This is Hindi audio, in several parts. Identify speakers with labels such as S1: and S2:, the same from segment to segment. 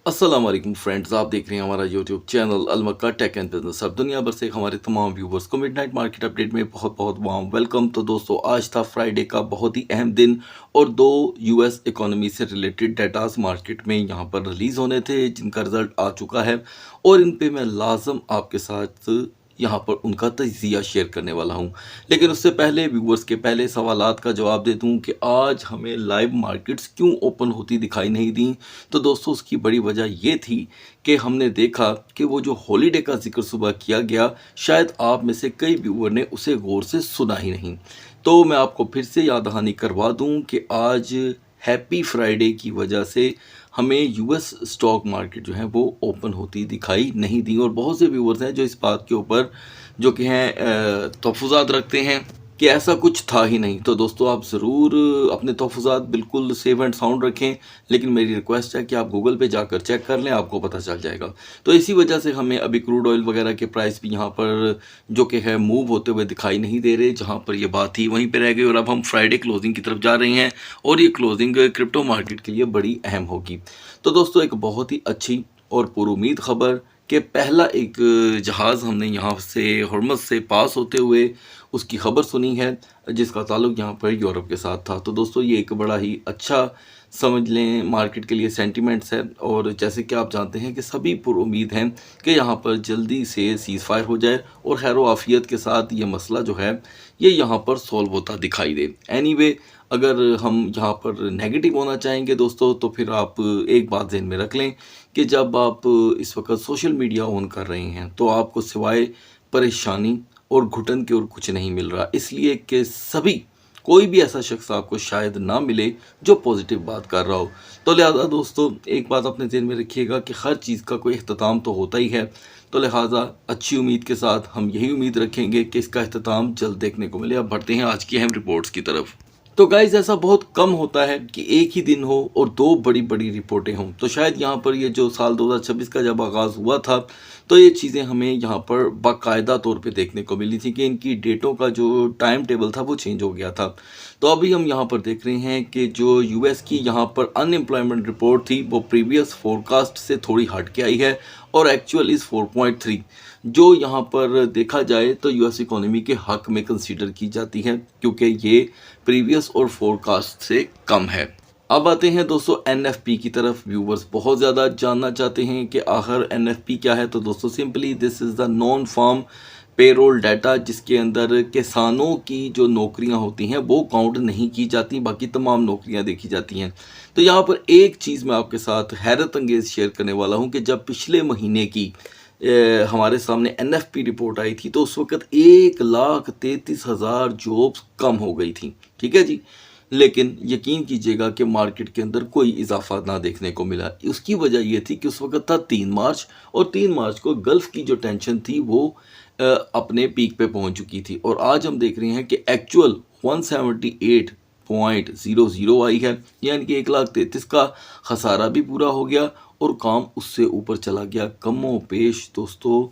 S1: अस्सलाम वालेकुम फ्रेंड्स, आप देख रहे हैं हमारा YouTube channel Almakka tech and business. अब दुनिया भर से हमारे तमाम व्यूवर्स को मिडनाइट मार्केट अपडेट में बहुत बहुत वार्म वेलकम। तो दोस्तों, आज था फ्राइडे का बहुत ही अहम दिन और दो यूएस इकोनॉमी से रिलेटेड डेटास मार्केट में यहाँ पर रिलीज़ होने थे, जिनका रिजल्ट आ चुका है और इन पे मैं लाजम आपके साथ यहाँ पर उनका तजिया शेयर करने वाला हूँ। लेकिन उससे पहले व्यूवर्स के पहले सवालात का जवाब दे दूँ कि आज हमें लाइव मार्केट्स क्यों ओपन होती दिखाई नहीं दी। तो दोस्तों, उसकी बड़ी वजह ये थी कि हमने देखा कि वो जो हॉलीडे का जिक्र सुबह किया गया, शायद आप में से कई व्यूवर ने उसे गौर से सुना ही नहीं। तो मैं आपको फिर से याद दहानी करवा दूं कि आज हैप्पी फ्राइडे की वजह से हमें यूएस स्टॉक मार्केट जो है वो ओपन होती दिखाई नहीं दी और बहुत से व्यूवर्स हैं जो इस बात के ऊपर जो कि हैं तहफ़्फ़ुज़ात रखते हैं कि ऐसा कुछ था ही नहीं। तो दोस्तों, आप ज़रूर अपने तहफ़्फ़ुज़ात बिल्कुल सेफ एंड साउंड रखें, लेकिन मेरी रिक्वेस्ट है कि आप गूगल पे जाकर चेक कर लें, आपको पता चल जाएगा। तो इसी वजह से हमें अभी क्रूड ऑयल वगैरह के प्राइस भी यहाँ पर जो कि है मूव होते हुए दिखाई नहीं दे रहे। जहाँ पर ये बात थी वहीं पर रह गई और अब हम फ्राइडे क्लोजिंग की तरफ जा रहे हैं और ये क्लोजिंग क्रिप्टो मार्केट के लिए बड़ी अहम होगी। तो दोस्तों, एक बहुत ही अच्छी और पुरुमीद खबर कि पहला एक जहाज़ हमने यहाँ से हॉर्मज़ से पास होते हुए उसकी खबर सुनी है, जिसका ताल्लुक़ यहाँ पर यूरोप के साथ था। तो दोस्तों, ये एक बड़ा ही अच्छा समझ लें मार्केट के लिए सेंटिमेंट्स है और जैसे कि आप जानते हैं कि सभी पुरुमीद हैं कि यहाँ पर जल्दी से सीज़ फायर हो जाए और खैर आफियत के साथ ये मसला जो है ये यहाँ पर सॉल्व होता दिखाई दे। एनीवे, अगर हम यहाँ पर नेगेटिव होना चाहेंगे दोस्तों, तो फिर आप एक बात ज़हन में रख लें कि जब आप इस वक्त सोशल मीडिया ऑन कर रहे हैं तो आपको सिवाय परेशानी और घुटन के और कुछ नहीं मिल रहा, इसलिए कि कोई भी ऐसा शख्स आपको शायद ना मिले जो पॉजिटिव बात कर रहा हो। तो लिहाजा दोस्तों, एक बात अपने ज़हन में रखिएगा कि हर चीज़ का कोई अख्ताम तो होता ही है। तो लिहाजा अच्छी उम्मीद के साथ हम यही उम्मीद रखेंगे कि इसका अख्ताम जल्द देखने को मिले। अब बढ़ते हैं आज की अहम रिपोर्ट्स की तरफ। तो गाइज़, ऐसा बहुत कम होता है कि एक ही दिन हो और दो बड़ी बड़ी रिपोर्टें हों। तो शायद यहाँ पर ये जो साल 2026 का जब आगाज़ हुआ था तो ये चीज़ें हमें यहाँ पर बाकायदा तौर पे देखने को मिली थी कि इनकी डेटों का जो टाइम टेबल था वो चेंज हो गया था। तो अभी हम यहाँ पर देख रहे हैं कि जो यूएस की यहाँ पर अनएम्प्लॉयमेंट रिपोर्ट थी वो प्रीवियस फोरकास्ट से थोड़ी हट के आई है और एक्चुअल इज़ 4.3, जो यहाँ पर देखा जाए तो यूएस इकोनॉमी के हक में कंसीडर की जाती है क्योंकि ये प्रीवियस और फोरकास्ट से कम है। अब आते हैं दोस्तों एनएफपी की तरफ। व्यूवर्स बहुत ज़्यादा जानना चाहते हैं कि आखिर एनएफपी क्या है। तो दोस्तों, simply this is the non farm payroll data, जिसके अंदर किसानों की जो नौकरियां होती हैं वो काउंट नहीं की जाती, बाकी तमाम नौकरियां देखी जाती हैं। तो यहाँ पर एक चीज़ मैं आपके साथ हैरत अंगेज़ शेयर करने वाला हूँ कि जब पिछले महीने की हमारे सामने एनएफपी रिपोर्ट आई थी तो उस वक्त 1,33,000 जॉब्स कम हो गई थी। ठीक है जी, लेकिन यकीन कीजिएगा कि मार्केट के अंदर कोई इजाफा ना देखने को मिला। उसकी वजह ये थी कि उस वक्त था 3 मार्च और 3 मार्च को गल्फ़ की जो टेंशन थी वो अपने पीक पे पहुंच चुकी थी और आज हम देख रहे हैं कि एक्चुअल 178.00 आई है, यानी कि 1,33,000 का खसारा भी पूरा हो गया और काम उससे ऊपर चला गया। कमो पेश दोस्तों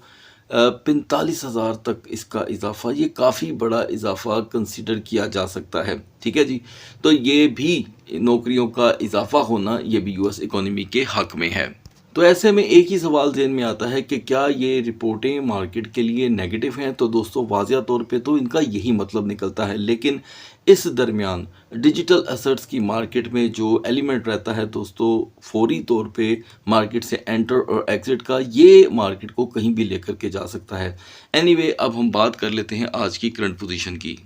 S1: 45,000 तक इसका इजाफा, ये काफ़ी बड़ा इजाफा कंसिडर किया जा सकता है। ठीक है जी, तो ये भी नौकरियों का इजाफा होना ये भी यूएस इकोनॉमी के हक में है। तो ऐसे में एक ही सवाल ज़हन में आता है कि क्या ये रिपोर्टें मार्केट के लिए नेगेटिव हैं। तो दोस्तों, वाज़िया तौर पे तो इनका यही मतलब निकलता है, लेकिन इस दरमियान डिजिटल एसेट्स की मार्केट में जो एलिमेंट रहता है दोस्तों फौरी तौर पे मार्केट से एंटर और एग्जिट का, ये मार्केट को कहीं भी लेकर के जा सकता है। एनीवे, अब हम बात कर लेते हैं आज की करंट पोजीशन की।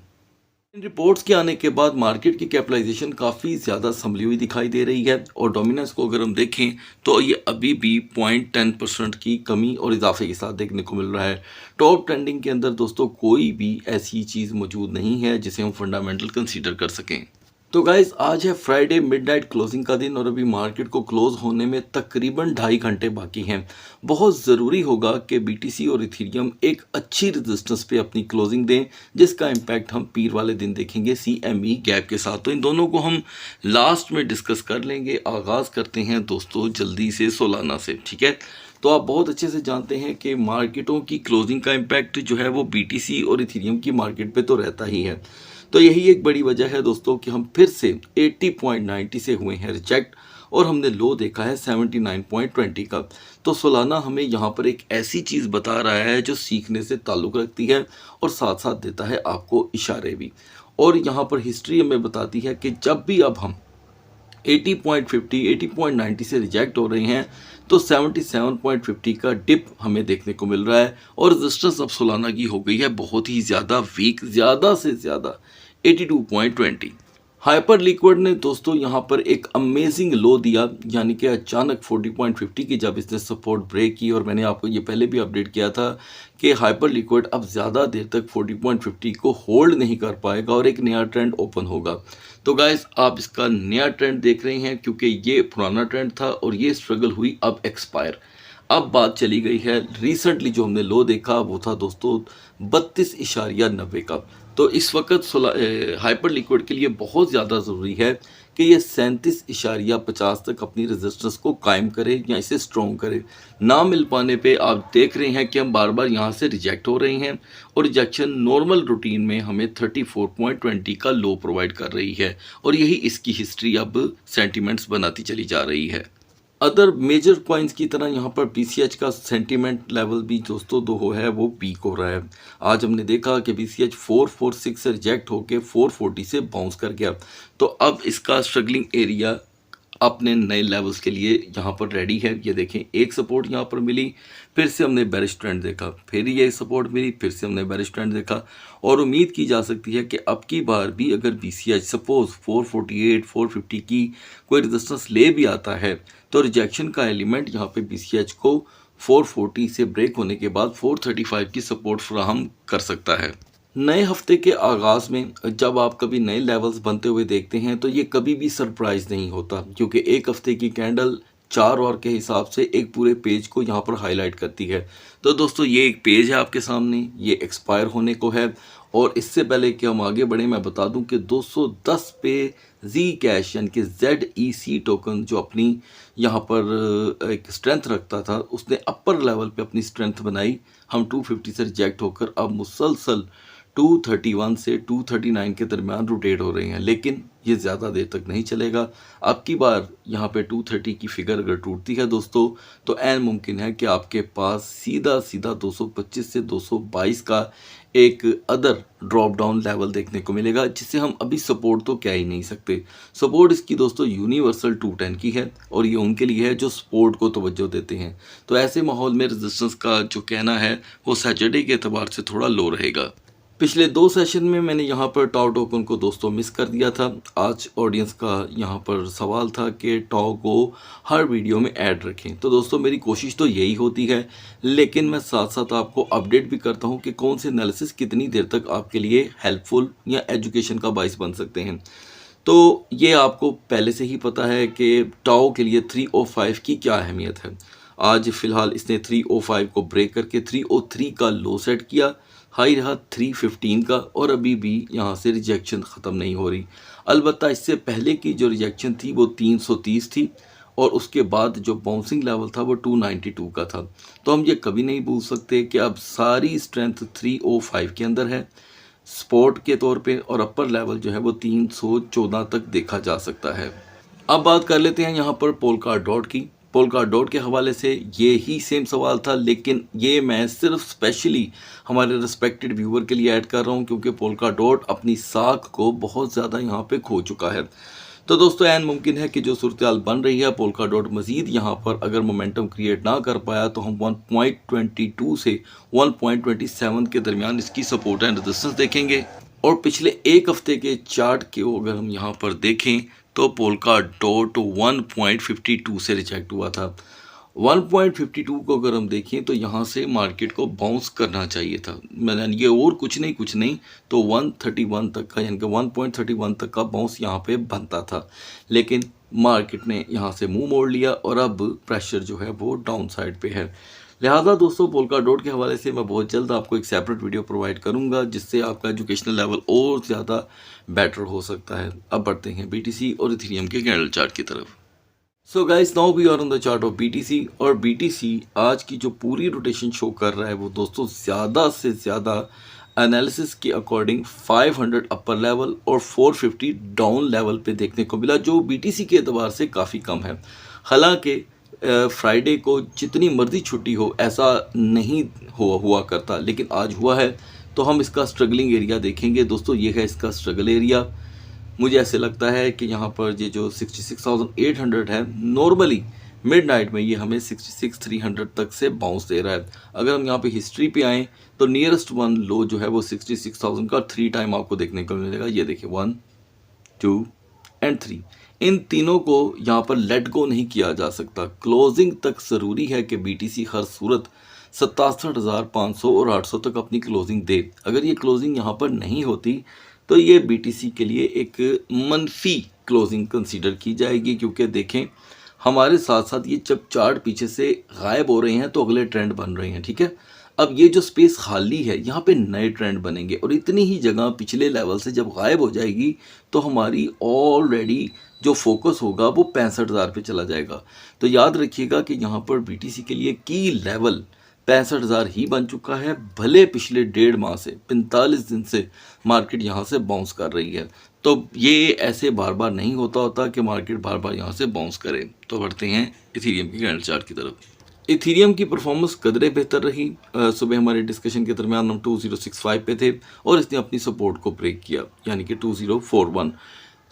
S1: इन रिपोर्ट्स के आने के बाद मार्केट की कैपिटलाइजेशन काफ़ी ज़्यादा संभली हुई दिखाई दे रही है और डोमिनेंस को अगर हम देखें तो ये अभी भी 0.10% की कमी और इजाफे के साथ देखने को मिल रहा है। टॉप ट्रेंडिंग के अंदर दोस्तों कोई भी ऐसी चीज़ मौजूद नहीं है जिसे हम फंडामेंटल कंसीडर कर सकें। तो गाइज़, आज है फ्राइडे मिडनाइट क्लोजिंग का दिन और अभी मार्केट को क्लोज होने में तकरीबन 2.5 घंटे बाकी हैं। बहुत ज़रूरी होगा कि बीटीसी और इथेरियम एक अच्छी रेजिस्टेंस पे अपनी क्लोजिंग दें, जिसका इम्पैक्ट हम पीर वाले दिन देखेंगे CME गैप के साथ। तो इन दोनों को हम लास्ट में डिस्कस कर लेंगे। आगाज़ करते हैं दोस्तों जल्दी से सोलाना से। ठीक है, तो आप बहुत अच्छे से जानते हैं कि मार्केटों की क्लोजिंग का इम्पैक्ट जो है वो बीटीसी और इथेरियम की मार्केट पे तो रहता ही है। तो यही एक बड़ी वजह है दोस्तों कि हम फिर से 80.90 से हुए हैं रिजेक्ट और हमने लो देखा है 79.20 का। तो सोलाना हमें यहाँ पर एक ऐसी चीज़ बता रहा है जो सीखने से ताल्लुक़ रखती है और साथ साथ देता है आपको इशारे भी। और यहाँ पर हिस्ट्री हमें बताती है कि जब भी अब हम 80.50 80.90 से रिजेक्ट हो रहे हैं तो 77.50 का डिप हमें देखने को मिल रहा है और रेजिस्टेंस अब सोलाना की हो गई है बहुत ही ज़्यादा वीक, ज़्यादा से ज़्यादा 82.20। हाइपर लिक्विड ने दोस्तों यहाँ पर एक अमेजिंग लो दिया, यानी कि अचानक 40.50 की जब इसने सपोर्ट ब्रेक की, और मैंने आपको ये पहले भी अपडेट किया था कि हाइपर लिक्विड अब ज़्यादा देर तक 40.50 को होल्ड नहीं कर पाएगा और एक नया ट्रेंड ओपन होगा। तो गाइस आप इसका नया ट्रेंड देख रहे हैं क्योंकि ये पुराना ट्रेंड था और ये स्ट्रगल हुई अब एक्सपायर। अब बात चली गई है रिसेंटली जो हमने लो देखा वो था दोस्तों 32.90 का। तो इस वक्त हाइपर लिक्विड के लिए बहुत ज़्यादा ज़रूरी है कि ये 37.50 तक अपनी रेजिस्टेंस को कायम करे या इसे स्ट्रॉन्ग करे। ना मिल पाने पे आप देख रहे हैं कि हम बार बार यहाँ से रिजेक्ट हो रहे हैं और रिजेक्शन नॉर्मल रूटीन में हमें 34.20 का लो प्रोवाइड कर रही है और यही इसकी हिस्ट्री अब सेंटिमेंट्स बनाती चली जा रही है। अदर मेजर कॉइन्स की तरह यहाँ पर BCH का सेंटीमेंट लेवल भी दोस्तों दो है वो पीक हो रहा है। आज हमने देखा कि BCH 446 से रिजेक्ट होके 440 से बाउंस कर गया, तो अब इसका स्ट्रगलिंग एरिया अपने नए लेवल्स के लिए यहाँ पर रेडी है। ये देखें, एक सपोर्ट यहाँ पर मिली, फिर से हमने बेरिश ट्रेंड देखा, फिर ये सपोर्ट मिली, फिर से हमने बेरिश ट्रेंड देखा और उम्मीद की जा सकती है कि अब की बार भी अगर BCH सपोज 448 450 की कोई रेजिस्टेंस ले भी आता है तो रिजेक्शन का एलिमेंट यहाँ पे BCH को 440 से ब्रेक होने के बाद 435 की सपोर्ट फ्राहम कर सकता है। नए हफ्ते के आगाज़ में जब आप कभी नए लेवल्स बनते हुए देखते हैं तो ये कभी भी सरप्राइज़ नहीं होता, क्योंकि एक हफ्ते की कैंडल 4 और के हिसाब से एक पूरे पेज को यहाँ पर हाईलाइट करती है। तो दोस्तों ये एक पेज है आपके सामने, ये एक्सपायर होने को है और इससे पहले कि हम आगे बढ़ें मैं बता दूं कि 210 पे जी कैश यानी कि ZEC टोकन जो अपनी यहाँ पर एक स्ट्रेंथ रखता था उसने अपर लेवल पे अपनी स्ट्रेंथ बनाई। हम 250 से रिजेक्ट होकर अब मुसलसल 231 से 239 के दरमियान रोटेट हो रहे हैं, लेकिन ये ज़्यादा देर तक नहीं चलेगा। अब की बार यहाँ पे 230 की फिगर अगर टूटती है दोस्तों तो ऐन मुमकिन है कि आपके पास सीधा सीधा 225 से 222 का एक अदर ड्रॉप डाउन लेवल देखने को मिलेगा, जिसे हम अभी सपोर्ट तो कह ही नहीं सकते। सपोर्ट इसकी दोस्तों यूनिवर्सल 210 की है और ये उनके लिए है जो सपोर्ट को तवज्जो देते हैं। तो ऐसे माहौल में रेजिस्टेंस का जो कहना है वो सैटरडे के एतबार से थोड़ा लो रहेगा। पिछले 2 सेशन में मैंने यहाँ पर टाओ टोकन को दोस्तों मिस कर दिया था। आज ऑडियंस का यहाँ पर सवाल था कि टाओ को हर वीडियो में ऐड रखें, तो दोस्तों मेरी कोशिश तो यही होती है, लेकिन मैं साथ साथ आपको अपडेट भी करता हूँ कि कौन से एनालिसिस कितनी देर तक आपके लिए हेल्पफुल या एजुकेशन का बाइस बन सकते हैं। तो ये आपको पहले से ही पता है कि टाओ के लिए 305 की क्या अहमियत है। आज फ़िलहाल इसने 305 को ब्रेक करके 303 का लो सेट किया, हाई रहा 315 का और अभी भी यहाँ से रिजेक्शन ख़त्म नहीं हो रही। अलबत्ता इससे पहले की जो रिजेक्शन थी वो 330 थी और उसके बाद जो बाउंसिंग लेवल था वो 292 का था। तो हम ये कभी नहीं भूल सकते कि अब सारी स्ट्रेंथ 305 के अंदर है सपोर्ट के तौर पे और अपर लेवल जो है वो 314 तक देखा जा सकता है। अब बात कर लेते हैं यहाँ पर पोलकाडॉट की। पोलकाडॉट के हवाले से ये ही सेम सवाल था, लेकिन ये मैं सिर्फ स्पेशली हमारे रिस्पेक्टेड व्यूअर के लिए ऐड कर रहा हूँ क्योंकि पोलकाडॉट अपनी साख को बहुत ज़्यादा यहाँ पे खो चुका है। तो दोस्तों ऐन मुमकिन है कि जो सूरत हाल बन रही है पोलकाडॉट मज़ीद यहाँ पर अगर मोमेंटम क्रिएट ना कर पाया तो हम 1.22 से 1.27 के दरमियान इसकी सपोर्ट एंड रेजिस्टेंस देखेंगे। और पिछले एक हफ्ते के चार्ट के अगर हम यहाँ पर देखें तो पोलकाडॉट 1.52 से रिजेक्ट हुआ था। 1.52 को अगर हम देखें तो यहाँ से मार्केट को बाउंस करना चाहिए था, मैंने ये और कुछ नहीं तो 131 तक का यानी कि 1.31 तक का बाउंस यहाँ पे बनता था, लेकिन मार्केट ने यहाँ से मुंह मोड़ लिया और अब प्रेशर जो है वो डाउन साइड पे है। लिहाजा दोस्तों पोलकाडॉट के हवाले से मैं बहुत जल्द आपको एक सेपरेट वीडियो प्रोवाइड करूंगा जिससे आपका एजुकेशनल लेवल और ज़्यादा बेटर हो सकता है। अब बढ़ते हैं BTC और इथेरियम के कैंडल चार्ट की तरफ। So guys now we are on the chart of BTC और BTC आज की जो पूरी रोटेशन शो कर रहा है वो दोस्तों ज़्यादा से ज़्यादा एनालिसिस के अकॉर्डिंग 500 अपर लेवल और 450 डाउन लेवल पे देखने को मिला, जो बीटीसी के एतबार से काफ़ी कम है। हालांकि फ्राइडे को जितनी मर्जी छुट्टी हो ऐसा नहीं हुआ करता, लेकिन आज हुआ है। तो हम इसका स्ट्रगलिंग एरिया देखेंगे दोस्तों। ये है इसका स्ट्रगल एरिया। मुझे ऐसे लगता है कि यहाँ पर ये जो 66,800 है, नॉर्मली मिडनाइट में ये हमें 66,300 तक से बाउंस दे रहा है। अगर हम यहाँ पे हिस्ट्री पे आएँ तो नियरेस्ट वन लो जो है वो 66,000 का 3 टाइम आपको देखने को मिलेगा। ये देखिए 1, 2 एंड 3। इन तीनों को यहाँ पर लेट गो नहीं किया जा सकता। क्लोजिंग तक ज़रूरी है कि बीटीसी हर सूरत 67,500 और 800 तक अपनी क्लोजिंग दे। अगर ये क्लोजिंग यहाँ पर नहीं होती तो ये बीटीसी के लिए एक मनफी क्लोजिंग कंसीडर की जाएगी, क्योंकि देखें हमारे साथ साथ ये जब चार्ट पीछे से गायब हो रहे हैं तो अगले ट्रेंड बन रहे हैं, ठीक है। अब ये जो स्पेस खाली है यहाँ पे नए ट्रेंड बनेंगे, और इतनी ही जगह पिछले लेवल से जब गायब हो जाएगी तो हमारी ऑलरेडी जो फोकस होगा वो 65,000 पे चला जाएगा। तो याद रखिएगा कि यहाँ पर बीटीसी के लिए की लेवल 65,000 ही बन चुका है। भले पिछले 1.5 माह से 45 दिन से मार्केट यहाँ से बाउंस कर रही है, तो ये ऐसे बार बार नहीं होता कि मार्केट बार बार यहाँ से बाउंस करे। तो बढ़ते हैं इथीरियम की कैंडल चार्ट की तरफ। इथीरियम की परफॉर्मेंस कदरे बेहतर रही। सुबह हमारे डिस्कशन के दरमियान हम 2065 पे थे और इसने अपनी सपोर्ट को ब्रेक किया, यानी कि 2041।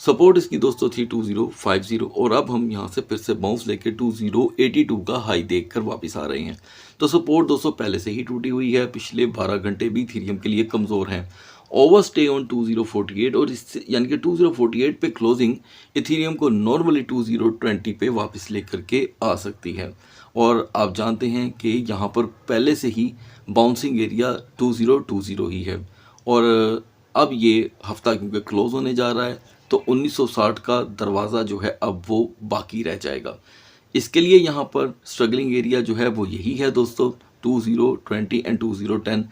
S1: सपोर्ट इसकी दोस्तों थी 2050, और अब हम यहाँ से फिर से बाउंस लेके 2082 का हाई देखकर वापस आ रहे हैं। तो सपोर्ट दोस्तों पहले से ही टूटी हुई है। पिछले 12 घंटे भी इथीरियम के लिए कमज़ोर हैं। ओवर स्टे ऑन 2048, और इससे यानी कि 2048 पे क्लोजिंग इथीरियम को नॉर्मली 2020 पे वापस लेकर के आ सकती है। और आप जानते हैं कि यहाँ पर पहले से ही बाउंसिंग एरिया 2020 ही है, और अब ये हफ्ता क्योंकि क्लोज होने जा रहा है तो 1960 का दरवाज़ा जो है अब वो बाकी रह जाएगा। इसके लिए यहाँ पर स्ट्रगलिंग एरिया जो है वो यही है दोस्तों, 2020 एंड 2010।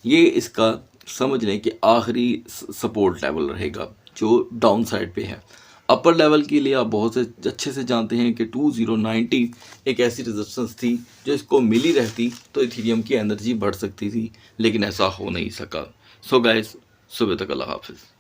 S1: ये इसका समझ लें कि आखिरी सपोर्ट लेवल रहेगा जो डाउन साइड पे है। अपर लेवल के लिए आप बहुत से अच्छे से जानते हैं कि 2090 एक ऐसी रेजिस्टेंस थी जो इसको मिली रहती तो इथीरियम की एनर्जी बढ़ सकती थी, लेकिन ऐसा हो नहीं सका। सो गाइस, सुबह तक अल्लाह हाफिज़।